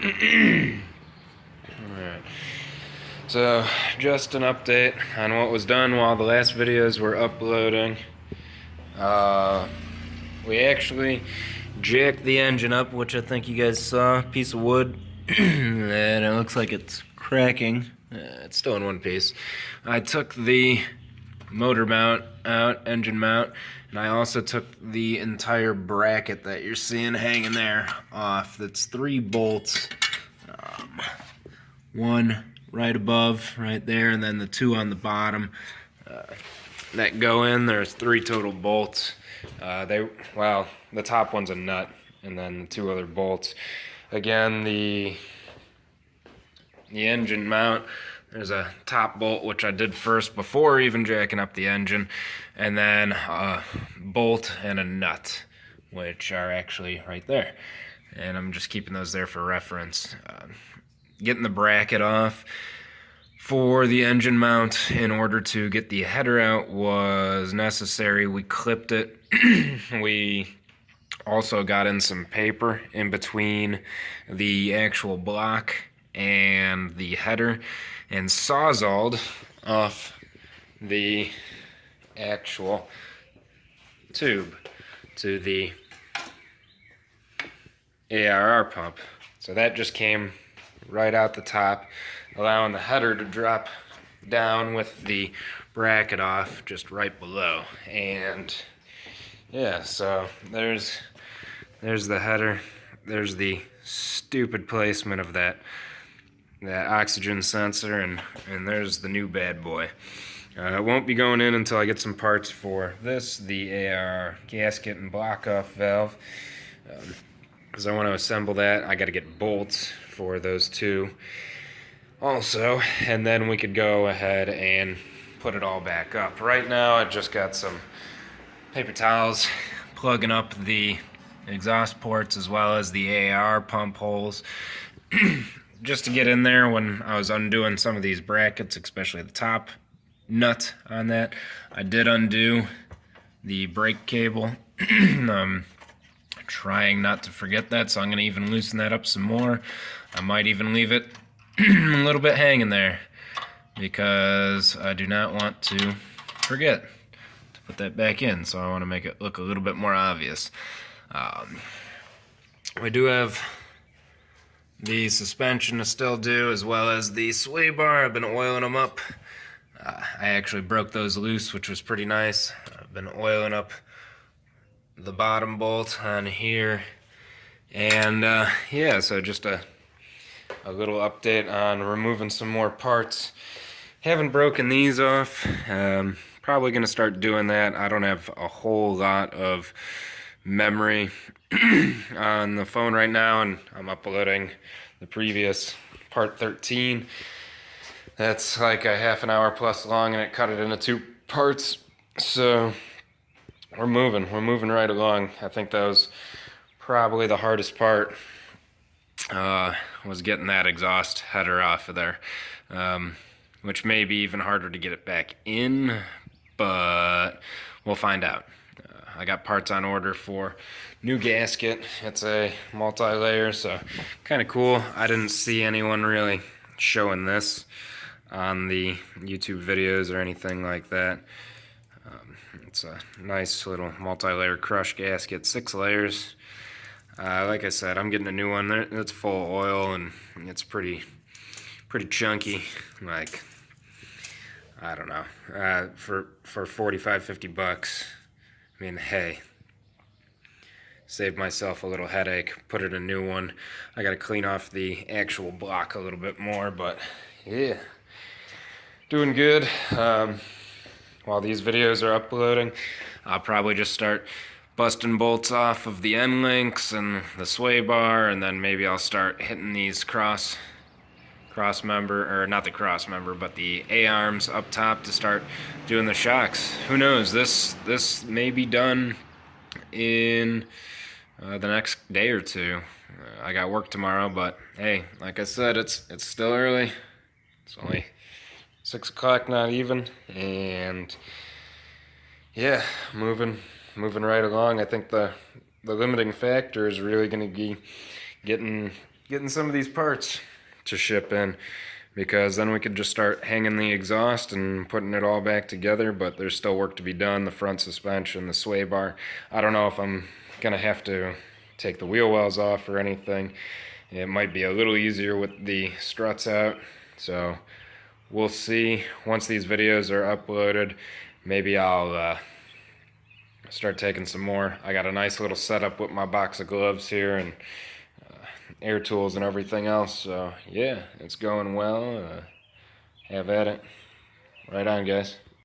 Alright, so just an update on what was done while the last videos were uploading. We actually jacked the engine up, which I think you guys saw, a piece of wood, and it looks like it's cracking. It's still in one piece. I took the motor mount out, engine mount, and I also took the entire bracket that you're seeing hanging there off. That's 3 bolts, one right above, right there, and then the 2 on the bottom that go in. There's 3 total bolts. The top one's a nut, and then the 2 other bolts. Again, the engine mount, there's a top bolt, which I did first before even jacking up the engine, and then a bolt and a nut, which are actually right there. And I'm just keeping those there for reference. Getting the bracket off for the engine mount in order to get the header out was necessary. We clipped it. We also got in some paper in between the actual block and the header and sawzalled off the actual tube to the ARR pump. So that just came right out the top, allowing the header to drop down with the bracket off just right below. And yeah, so there's the header. There's the stupid placement of that oxygen sensor, and there's the new bad boy. It won't be going in until I get some parts for this, the AR gasket and block-off valve, because I want to assemble that. I got to get bolts for those 2 also, and then we could go ahead and put it all back up. Right now I just got some paper towels plugging up the exhaust ports as well as the AR pump holes just to get in there when I was undoing some of these brackets, especially the top nut on that. I did undo the brake cable. Trying not to forget that, so I'm going to even loosen that up some more. I might even leave it a little bit hanging there because I do not want to forget to put that back in, so I want to make it look a little bit more obvious. We do have the suspension to still do, as well as the sway bar. I've been oiling them up. I actually broke those loose, which was pretty nice. I've been oiling up the bottom bolt on here, and yeah, so just a little update on removing some more parts. Haven't broken these off. Probably gonna start doing that. I don't have a whole lot of memory on the phone right now, and I'm uploading the previous part 13. That's like a half an hour plus long, and it cut it into 2 parts. So we're moving right along. I think that was probably the hardest part, was getting that exhaust header off of there, which may be even harder to get it back in, but we'll find out. I got parts on order for new gasket. It's a multi-layer, so kind of cool. I didn't see anyone really showing this on the YouTube videos or anything like that. It's a nice little multi-layer crush gasket, 6 layers. Like I said, I'm getting a new one. It's full of oil, and it's pretty chunky. Like, I don't know, for 45-50 bucks. I mean, hey, saved myself a little headache. Put in a new one. I got to clean off the actual block a little bit more, but yeah, doing good. While these videos are uploading, I'll probably just start busting bolts off of the end links and the sway bar, and then maybe I'll start hitting these cross member, or not the cross member, but the A-arms up top to start doing the shocks. Who knows? This may be done in the next day or 2. I got work tomorrow, but hey, like I said, it's still early. It's only 6 o'clock, not even, and yeah, moving right along. I think the limiting factor is really going to be getting getting some of these parts to ship in, because then we could just start hanging the exhaust and putting it all back together. But there's still work to be done. The front suspension, the sway bar. I don't know if I'm gonna have to take the wheel wells off or anything. It might be a little easier with the struts out, so we'll see. Once these videos are uploaded, maybe I'll start taking some more. I got a nice little setup with my box of gloves here and air tools and everything else, so yeah, it's going well. Have at it. Right on, guys.